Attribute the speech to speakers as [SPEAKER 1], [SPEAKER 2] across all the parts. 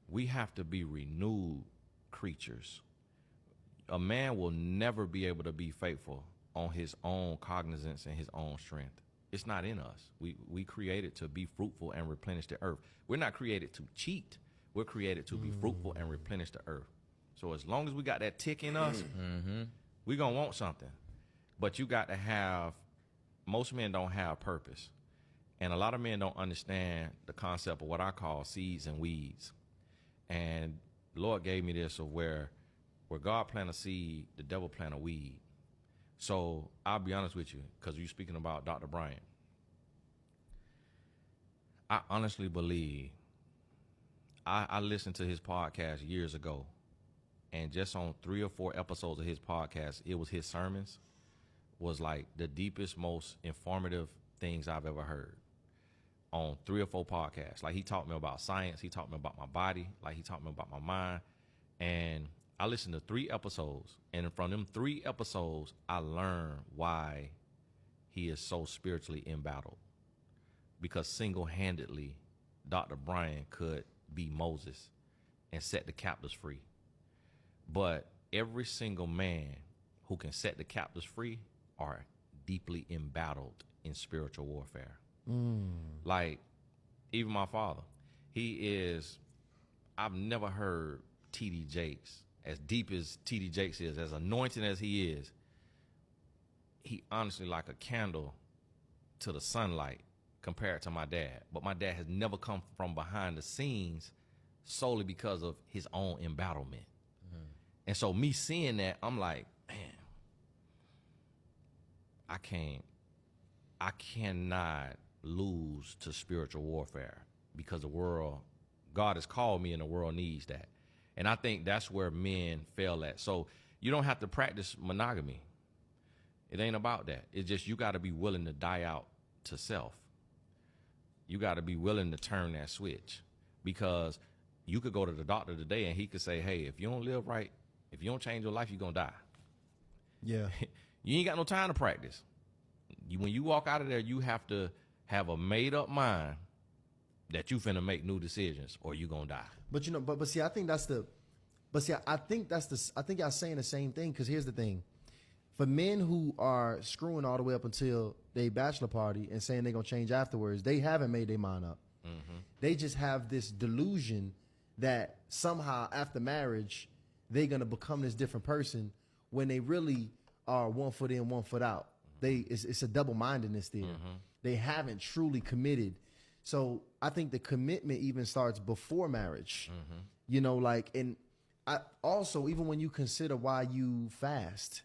[SPEAKER 1] we have to be renewed creatures. A man will never be able to be faithful on his own cognizance and his own strength. It's not in us. We created to be fruitful and replenish the earth. We're not created to cheat. We're created to be fruitful and replenish the earth. So as long as we got that tick in us, we're going to want something. But you got to have, most men don't have purpose. And a lot of men don't understand the concept of what I call seeds and weeds. And the Lord gave me this of where God plant a seed, the devil plant a weed. So I'll be honest with you, because you're speaking about Dr. Bryant. I honestly believe, I listened to his podcast years ago, and just on 3 or 4 episodes of his podcast, it was his sermons, was like the deepest, most informative things I've ever heard on 3 or 4 podcasts. Like, he taught me about science, he taught me about my body, like he taught me about my mind. And I listened to 3 episodes, and from them 3 episodes, I learned why he is so spiritually embattled. Because single-handedly, Dr. Brian could be Moses and set the captives free. But every single man who can set the captives free are deeply embattled in spiritual warfare. Like, even my father, I've never heard T.D. Jakes, as deep as T.D. Jakes is, as anointed as he is, he honestly like a candle to the sunlight compared to my dad. But my dad has never come from behind the scenes solely because of his own embattlement. And so me seeing that, I'm like, man, I cannot lose to spiritual warfare, because God has called me and the world needs that. And I think that's where men fail at. So you don't have to practice monogamy. It ain't about that. It's just you got to be willing to die out to self. You got to be willing to turn that switch, because you could go to the doctor today and he could say, hey, if you don't live right, if you don't change your life, you're going to die.
[SPEAKER 2] Yeah.
[SPEAKER 1] You ain't got no time to practice. When you walk out of there, you have to have a made-up mind that you finna make new decisions or you going to die.
[SPEAKER 2] But, but see, I think I think y'all saying the same thing, because here's the thing. For men who are screwing all the way up until they bachelor party and saying they're going to change afterwards, they haven't made their mind up. They just have this delusion that somehow after marriage, they're going to become this different person when they really are 1 foot in, 1 foot out. It's a double-mindedness there. They haven't truly committed. So I think the commitment even starts before marriage. And I also, even when you consider why you fast,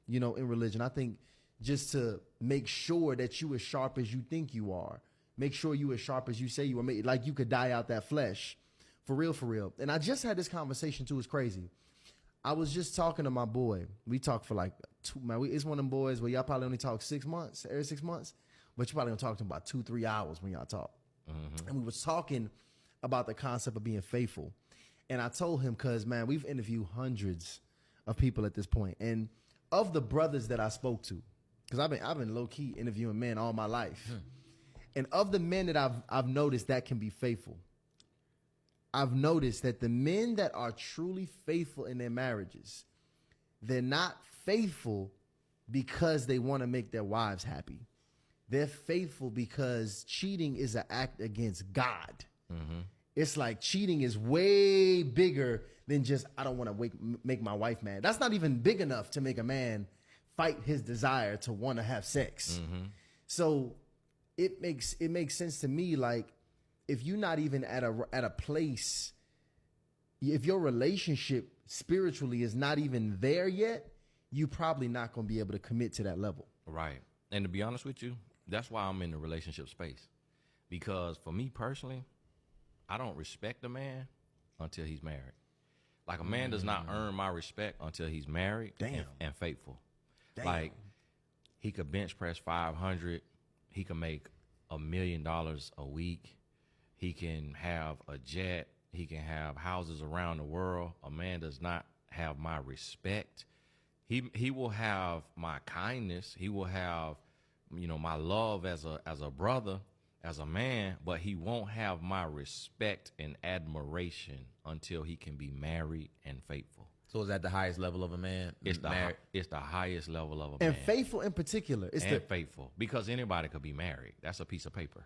[SPEAKER 2] in religion, I think just to make sure that you as sharp as you think you are, make sure you as sharp as you say you are, like you could die out that flesh. For real, for real. And I just had this conversation too. It's crazy. I was just talking to my boy. We talked for like 2 months. It's one of them boys where y'all probably only talk 6 months, every 6 months, but you probably gonna talk to him about 2-3 hours when y'all talk. And we was talking about the concept of being faithful. And I told him, cause man, we've interviewed hundreds of people at this point. And of the brothers that I spoke to, cause I've been low key interviewing men all my life. And of the men that I've noticed that can be faithful, I've noticed that the men that are truly faithful in their marriages, they're not faithful because they want to make their wives happy. They're faithful because cheating is an act against God. It's like cheating is way bigger than just, I don't want to make my wife mad. That's not even big enough to make a man fight his desire to want to have sex. So it makes sense to me, like, if you're not even at a place, if your relationship spiritually is not even there yet, you probably not going to be able to commit to that level.
[SPEAKER 1] Right. And to be honest with you, that's why I'm in the relationship space. Because for me personally, I don't respect a man until he's married. Like, a man does not earn my respect until he's married and faithful.
[SPEAKER 2] Damn.
[SPEAKER 1] Like, he could bench press 500. He could make $1 million a week. He can have a jet. He can have houses around the world. A man does not have my respect. He will have my kindness. He will have, my love as a brother, as a man, but he won't have my respect and admiration until he can be married and faithful.
[SPEAKER 3] So is that the highest level of a man?
[SPEAKER 1] It's the
[SPEAKER 3] Married?
[SPEAKER 1] it's the highest level of a
[SPEAKER 2] And
[SPEAKER 1] man.
[SPEAKER 2] faithful in particular. It's
[SPEAKER 1] And
[SPEAKER 2] the
[SPEAKER 1] faithful, because anybody could be married. That's a piece of paper.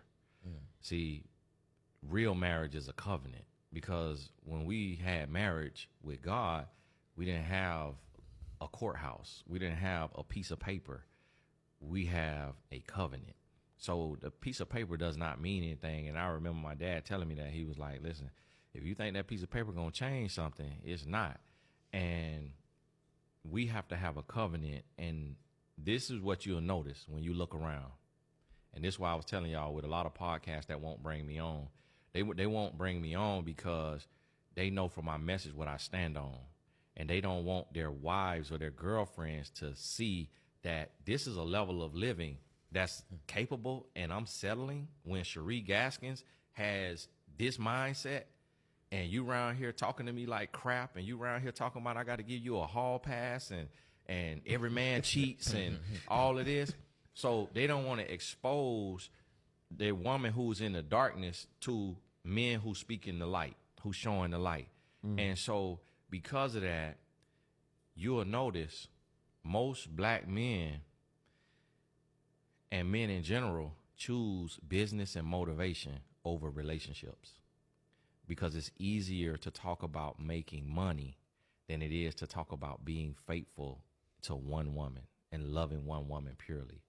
[SPEAKER 1] See, real marriage is a covenant, because when we had marriage with God, we didn't have a courthouse. We didn't have a piece of paper. We have a covenant. So the piece of paper does not mean anything. And I remember my dad telling me that. He was like, listen, if you think that piece of paper going to change something, it's not. And we have to have a covenant. And this is what you'll notice when you look around. And this is why I was telling y'all, with a lot of podcasts that won't bring me on, they won't bring me on because they know from my message what I stand on. And they don't want their wives or their girlfriends to see that this is a level of living that's capable, and I'm settling when Cherie Gaskins has this mindset, and you around here talking to me like crap, and you around here talking about I got to give you a hall pass, and every man cheats and all of this. So they don't want to expose their woman who's in the darkness to men who speak in the light, who's showing the light. And so because of that, you'll notice most black men and men in general choose business and motivation over relationships, because it's easier to talk about making money than it is to talk about being faithful to one woman and loving one woman purely.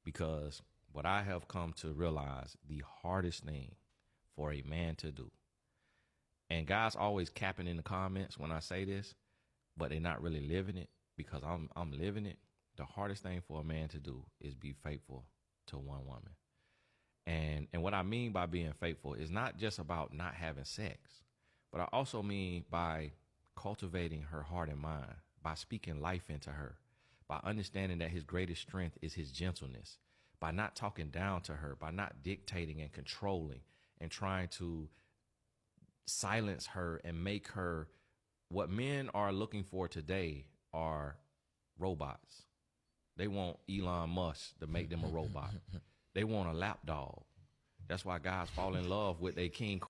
[SPEAKER 1] Because what I have come to realize, the hardest thing for a man to do, and guys always capping in the comments when I say this, but they're not really living it, because I'm living it. The hardest thing for a man to do is be faithful to one woman. And what I mean by being faithful is not just about not having sex, but I also mean by cultivating her heart and mind, by speaking life into her, by understanding that his greatest strength is his gentleness, by not talking down to her, by not dictating and controlling and trying to silence her and make her. What men are looking for today are robots. They want Elon Musk to make them a robot. They want a lapdog. That's why guys fall in love with their King